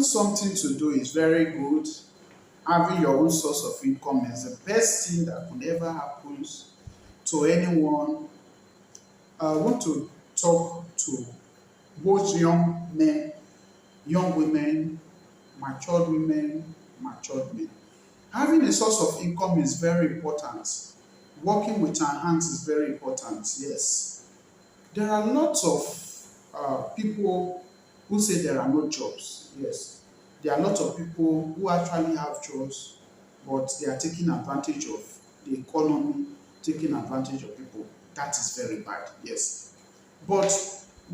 Having something to do is very good. Having your own source of income is the best thing that could ever happen to anyone. I want to talk to both young men, young women, matured men. Having a source of income is very important. Working with our hands is very important, yes. There are lots of people who say there are no jobs, yes. There are lots of people who actually have jobs, but they are taking advantage of the economy, taking advantage of people. That is very bad, yes. But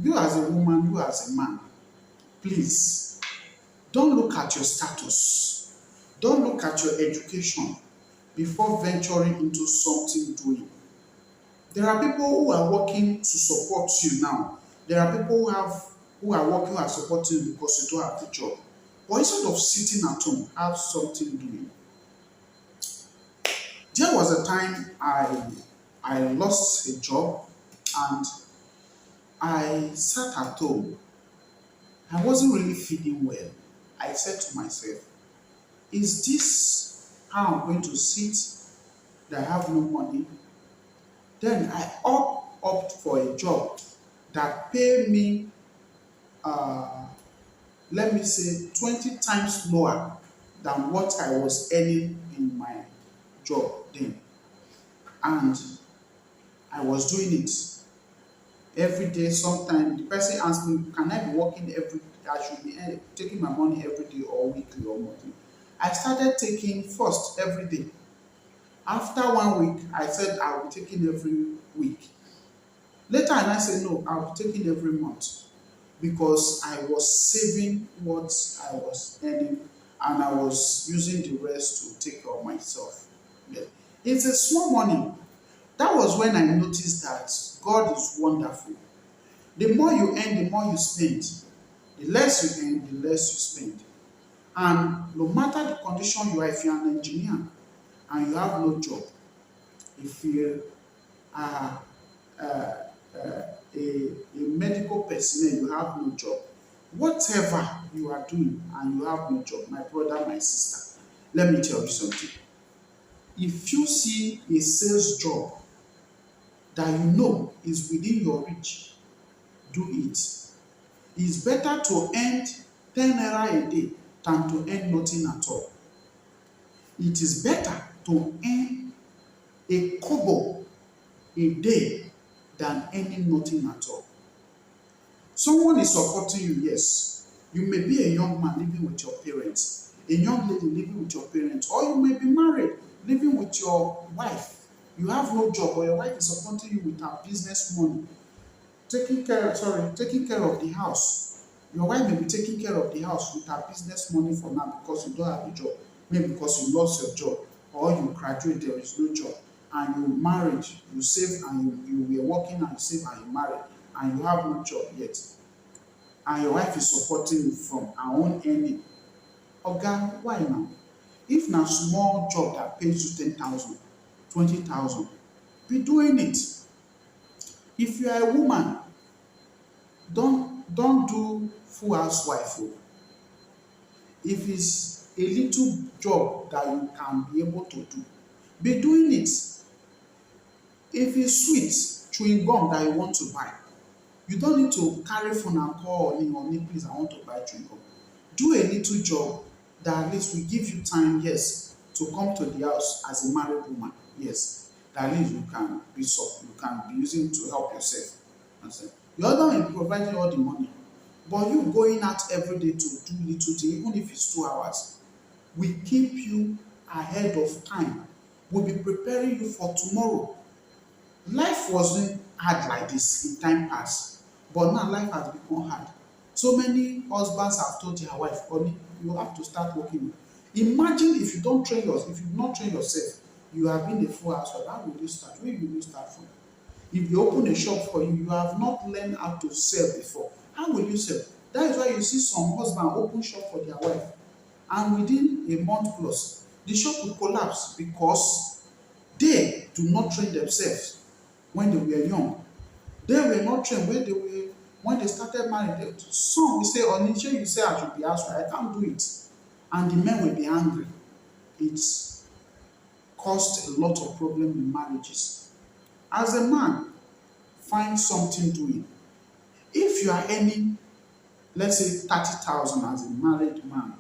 you as a woman, you as a man, please don't look at your status. Don't look at your education before venturing into something doing. There are people who are working to support you now. There are people who are working and supporting you because you don't have the job. But instead of sitting at home, have something doing. There was a time I lost a job and I sat at home. I wasn't really feeling well. I said to myself, is this how I'm going to sit that I have no money? Then I opt for a job that pay me, uh, let me say, 20 times lower than what I was earning in my job then. And I was doing it every day. Sometimes the person asked me, can I be working every day? I should be taking my money every day or weekly or monthly. I started taking first every day. After 1 week, I said I'll be taking every week. Later, I said no, I'll be taking every month because I was saving what I was earning and I was using the rest to take care of myself. Yeah. It's a small money. That was when I noticed that God is wonderful. The more you earn, the more you spend. The less you earn, the less you spend. And no matter the condition you are, if you are an engineer and you have no job, if you are a medical personnel, you have no job, whatever you are doing and you have no job, my brother, my sister, let me tell you something. If you see a sales job that you know is within your reach, do it. It's better to earn 10 naira a day than to earn nothing at all. It is better to earn a kobo a day than earning nothing at all. Someone is supporting you, yes. You may be a young man living with your parents, a young lady living with your parents, or you may be married, living with your wife. You have no job, but your wife is supporting you with her business money, taking care of the house. Your wife may be taking care of the house with her business money for now because you don't have a job, maybe because you lost your job, or you graduate, there is no job, and you married, you saved, and you were working and you saved and you married, and you have no job yet, and your wife is supporting you from her own earning. Oga, why now? If na small job that pays you 10,000, 20,000, be doing it. If you are a woman, don't do full housewife. If it's a little job that you can be able to do, be doing it. If it's sweet chewing gum that you want to buy, you don't need to carry phone and call Oni, please, I want to buy chewing gum. Do a little job that at least will give you time, yes, to come to the house as a married woman, yes. That at least you can be using to help yourself. The other one will provide you all the money. But you going out every day to do little thing, even if it's 2 hours, will keep you ahead of time, will be preparing you for tomorrow. Life wasn't hard like this in time past, but now life has become hard. So many husbands have told their wife, honey, you have to start working. Imagine if you don't train yourself, if you not train yourself, you have been a full housewife. How will you start? Where will you start from? If you open a shop for you, you have not learned how to sell before. How will you sell? That is why you see some husbands open shop for their wife, and within a month plus, the shop will collapse because they do not train themselves when they were young. They were not trained When they started marriage, some will say, Onisha, you say I should be housewife, I can't do it. And the men will be angry. It's caused a lot of problem in marriages. As a man, find something doing. If you are earning, let's say 30,000 as a married man,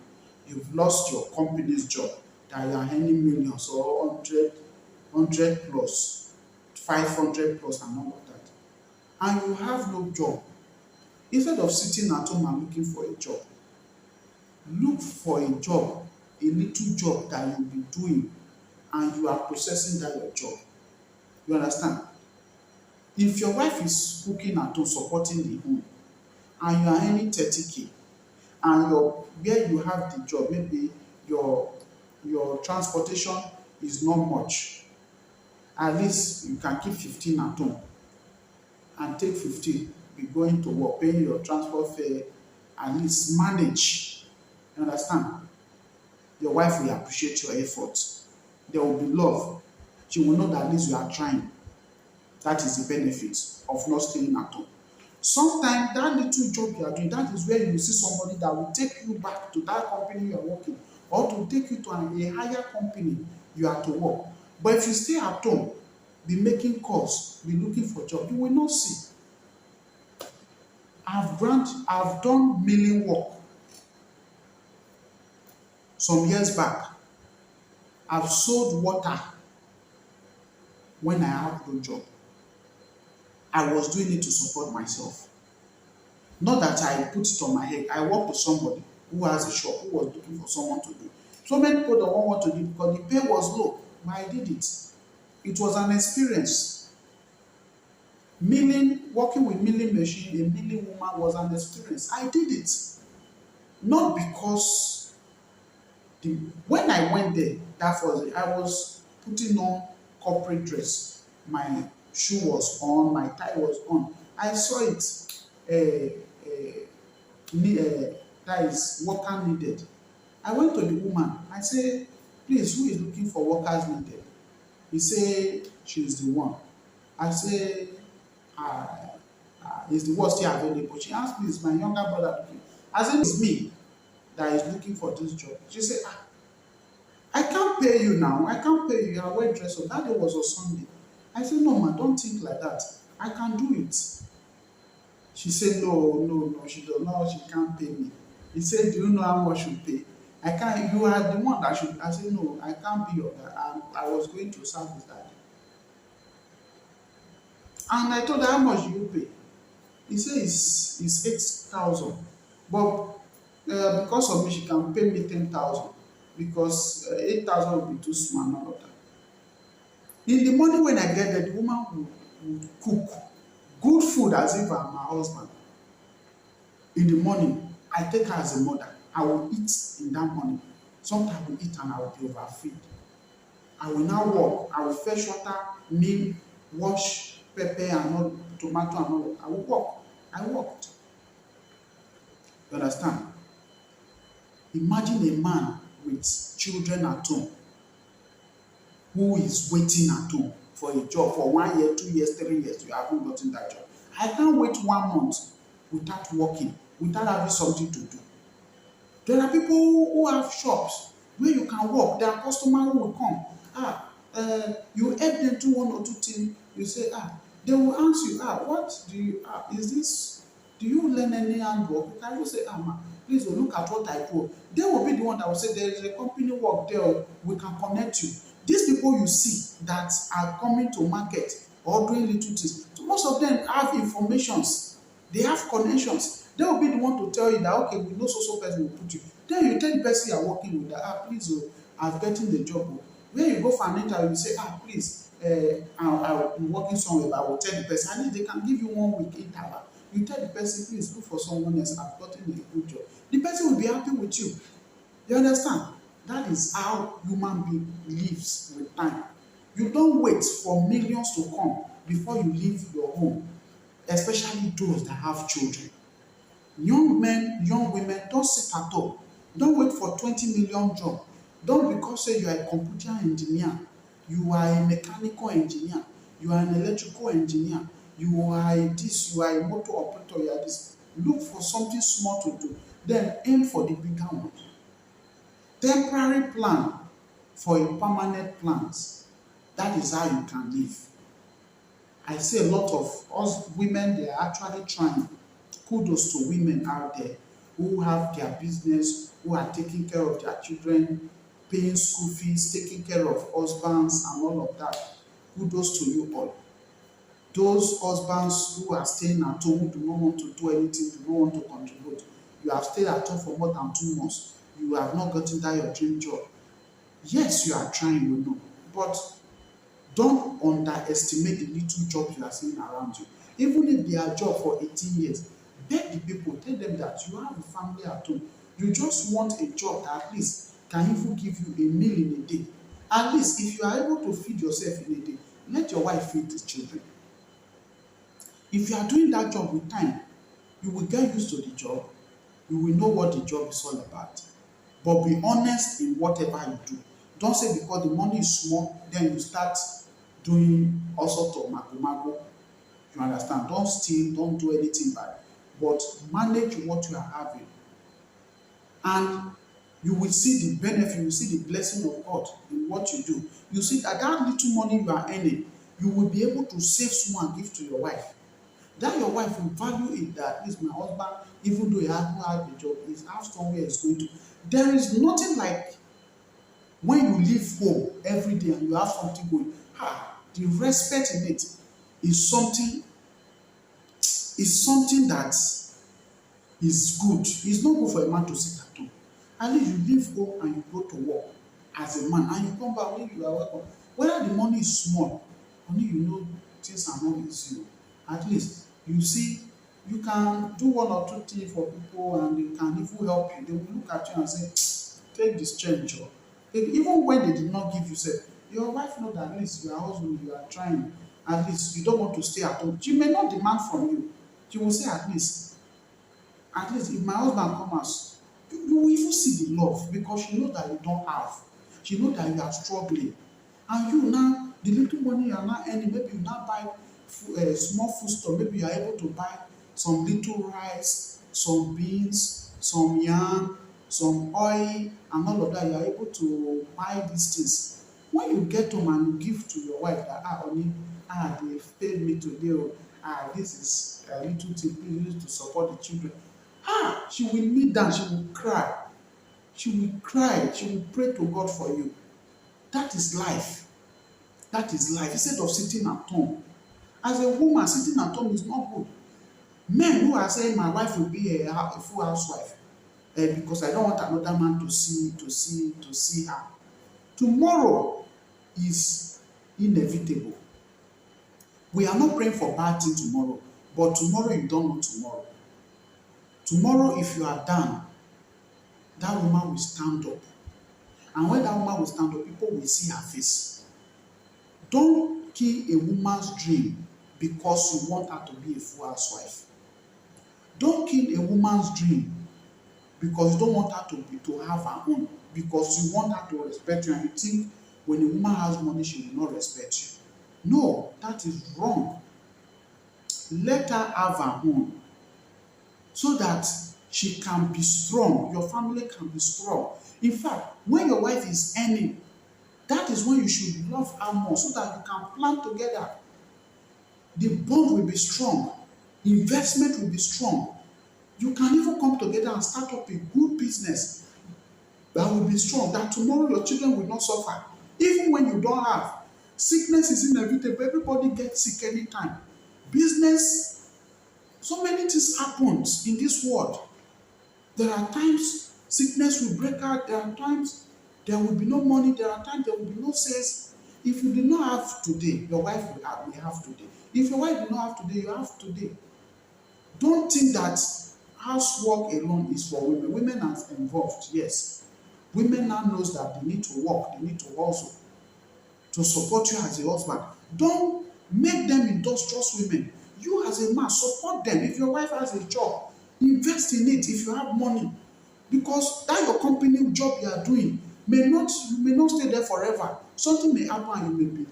you've lost your company's job, that you are earning millions or 100 plus, 500 plus, and all of that, and you have no job, instead of sitting at home and looking for a job, look for a job, a little job that you'll be doing, and you are processing that your job. You understand? If your wife is cooking at home, supporting the home, and you are earning 30K, and where you have the job, maybe your transportation is not much, at least you can keep 15 at home and take 15, be going to work, paying your transport fare, at least manage. You understand? Your wife will appreciate your effort. There will be love. She will know that at least you are trying. That is the benefit of not staying at home. Sometimes that little job you are doing, that is where you will see somebody that will take you back to that company you are working, or to take you to a higher company you are to work. But if you stay at home, be making calls, be looking for job, you will not see. I've done mailing work some years back. I've sold water when I have no job. I was doing it to support myself. Not that I put it on my head. I work with somebody who has a shop, who was looking for someone to do. So many people don't want to do it because the pay was low, but I did it. It was an experience. Working with milling machine, a milling woman was an experience. I did it. Not because when I went there, that was it. I was putting on corporate dress. My shoe was on, my tie was on. I saw it. That is worker needed. I went to the woman. I said, please, who is looking for workers needed? He said, she's the one. I said, is the work still available? She asked me, is my younger brother looking? I said, it's me that is looking for this job. She said, I can't pay you now. I can't pay you. You are well dressed up. That day was on Sunday. I said, no, man, don't think like that. I can do it. She said, no, she does not, she can't pay me. He said, do you know how much you pay? I can't, you are the one that should. I said, no, I can't be your dad. I was going to serve his dad. And I told her, how much do you pay? He said, it's 8,000. But because of me, she can pay me 10,000. Because 8,000 will be too small, none of that. In the morning when I get there, the woman would cook good food as if I'm her husband. In the morning, I take her as a mother. I will eat in that morning. Sometimes I will eat and I will be overfeed. I will now walk. I will fetch water, milk, wash pepper and all, tomato and all. I will walk. I walked. You understand? Imagine a man with children at home who is waiting at home for a job for 1 year, 2 years, 3 years. You haven't gotten that job. I can't wait 1 month without working, without having something to do. There are people who have shops where you can work. There are customers who will come. You help them do one or two things. You say, they will ask you, what do you, is this, do you learn any handwork? You can just say, ma, please look at what I do. They will be the one that will say, there is a company work there, we can connect you. These people you see that are coming to market or doing little things, so most of them have informations. They have connections. They will be the one to tell you that, okay, we know so person will put you. Then you tell the person you are working with that, please, I've gotten the job. When you go for an interview, you say, please, I'm working somewhere, but I will tell the person, I need, they can give you 1 week interval. You tell the person, please look for someone else, I've gotten a good job. The person will be happy with you. You understand? That is how human being lives with time. You don't wait for millions to come before you leave your home, especially those that have children. Young men, young women, don't sit at home. Don't wait for 20 million job. Don't because say you are a computer engineer, you are a mechanical engineer, you are an electrical engineer, You are a this, you are a motor operator, you are this. Look for something small to do, then aim for the bigger one. Temporary plan for a permanent plans. That is how you can live. I see a lot of us women, they are actually trying. Kudos to women out there who have their business, who are taking care of their children, paying school fees, taking care of husbands and all of that. Kudos to you all. Those husbands who are staying at home, who do not want to do anything, do not want to contribute. You have stayed at home for more than 2 months. You have not gotten that your dream job. Yes, you are trying, you know, but don't underestimate the little jobs you are seeing around you. Even if they are job for 18 years, beg the people, tell them that you have a family at home. You just want a job that at least can even give you a meal in a day. At least if you are able to feed yourself in a day, let your wife feed the children. If you are doing that job with time, you will get used to the job. You will know what the job is all about. But be honest in whatever you do. Don't say because the money is small, then you start doing all sorts of mago. You understand? Don't steal, don't do anything bad. But manage what you are having. And you will see the benefit, you will see the blessing of God in what you do. You see that little money you are earning, you will be able to save small and give to your wife. That your wife will value it, that at least my husband, even though he hasn't had a job, he has somewhere he's going to. There is nothing like when you leave home every day and you have something going. The respect in it is something that is good. It's not good for a man to sit at home. At least you leave home and you go to work as a man and you come back when you are welcome. Whether the money is small, only you know things are not easy. At least you see you can do one or two things for people and they can even help you. They will look at you and say, take this change. Even when they did not give you, say, your wife know that at least your husband, you are trying. At least you don't want to stay at home. She may not demand from you. She will say at least if my husband comes, you will even see the love because she know that you don't have. She know that you are struggling. And you now, the little money you are now earning, maybe you now buy small food store, maybe you are able to buy some little rice, some beans, some yam, some oil, and all of that. You are able to buy these things. When you get home and you give to your wife that, honey, they paid me today, this is a little thing, please use to support the children. She will kneel down, she will cry. She will cry, she will pray to God for you. That is life. That is life. Instead of sitting at home. As a woman, sitting at home is not good. Men who are saying my wife will be a full housewife because I don't want another man to see her. Tomorrow is inevitable. We are not praying for bad things tomorrow, but tomorrow you don't know tomorrow. Tomorrow, if you are down, that woman will stand up. And when that woman will stand up, people will see her face. Don't kill a woman's dream because you want her to be a full housewife. Don't kill a woman's dream because you don't want her to have her own, because you want her to respect you and you think when a woman has money, she will not respect you. No, that is wrong. Let her have her own so that she can be strong, your family can be strong. In fact, when your wife is earning, that is when you should love her more so that you can plan together. The bond will be strong. Investment will be strong. You can even come together and start up a good business that will be strong, that tomorrow your children will not suffer. Even when you don't have. Sickness is inevitable. Everybody gets sick anytime. Business, so many things happen in this world. There are times sickness will break out. There are times there will be no money. There are times there will be no sales. If you do not have today, your wife will have today. If your wife do not have today, you have today. Don't think that housework alone is for women. Women are involved, yes. Women now knows that they need to work, they need to hustle to support you as a husband. Don't make them industrious women. You as a man, support them. If your wife has a job, invest in it if you have money. Because that your company job you are doing you may not stay there forever. Something may happen and you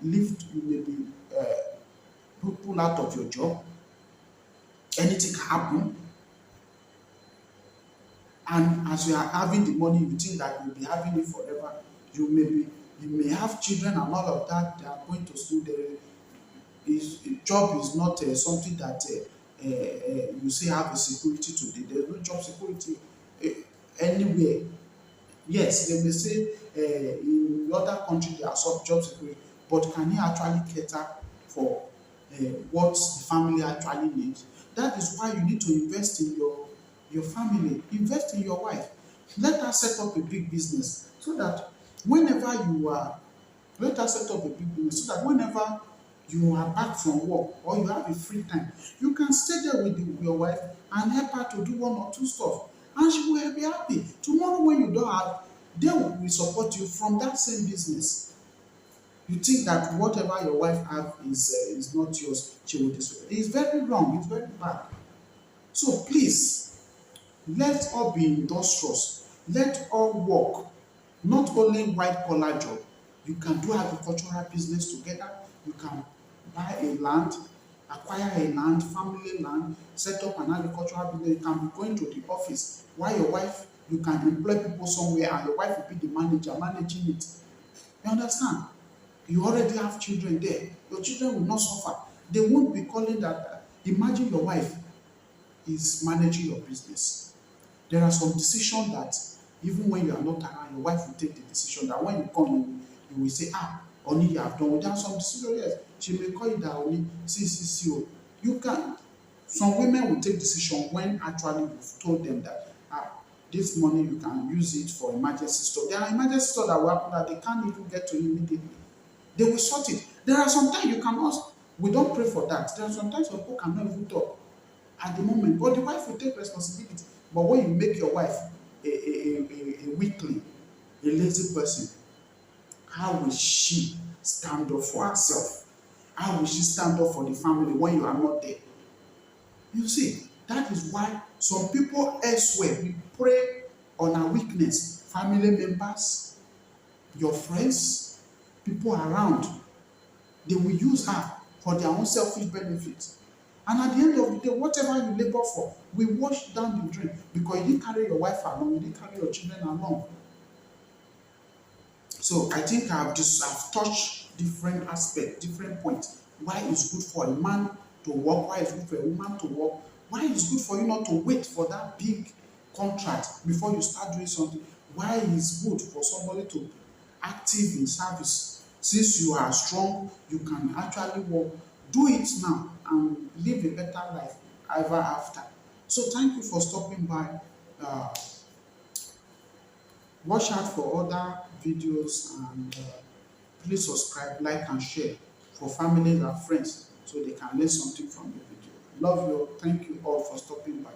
may be pull out of your job, anything can happen. And as you are having the money, you think that you'll be having it forever. You may have children and all of that. They are going to school. Job is not something that you say have a security today. There's no job security uh, anywhere. Yes, they may say in other countries there are some job security, but can you actually cater for what the family actually needs? That is why you need to invest in your family, invest in your wife. Let her set up a big business so that whenever you are, let her set up a big business so that whenever you are back from work or you have a free time, you can stay there with your wife and help her to do one or two stuff. And she will be happy. Tomorrow when you don't have, they will support you from that same business. You think that whatever your wife have is not yours, she will destroy it. It's very wrong, it's very bad. So please, let all be industrious. Let all work. Not only white collar job. You can do agricultural business together. You can buy a land, acquire a land, family land, set up an agricultural business. You can be going to the office while your wife, you can employ people somewhere and your wife will be the manager managing it. You understand? You already have children there. Your children will not suffer. They won't be calling that. Imagine your wife is managing your business. There are some decisions that even when you are not around, your wife will take the decision that when you come, you will say, Oni, you have done. There are some decisions, yes. She may call you that Oni, see. You can. Some women will take decision when actually you've told them that this money you can use it for emergency stuff. There are emergency stuff that will happen that they can't even get to immediately. They will sort it. There are sometimes you cannot. We don't pray for that. There are sometimes some people cannot even talk at the moment, but the wife will take responsibility. But when you make your wife a weakling, a lazy person, how will she stand up for herself? How will she stand up for the family when you are not there? You see, that is why some people elsewhere, we prey on our weakness. Family members, your friends, people around, they will use her for their own selfish benefit. And at the end of the day, whatever you labor for will wash down the drain because you didn't carry your wife along, you didn't carry your children along. So I think I've touched different aspects, different points. Why it's good for a man to work, why it's good for a woman to work, why it's good for you not to wait for that big contract before you start doing something, why it's good for somebody to active in service. Since you are strong, you can actually work. Do it now and live a better life ever after. So thank you for stopping by. Uh, Watch out for other videos and please subscribe, like and share for families and friends so they can learn something from the video. Love you. Thank you all for stopping by.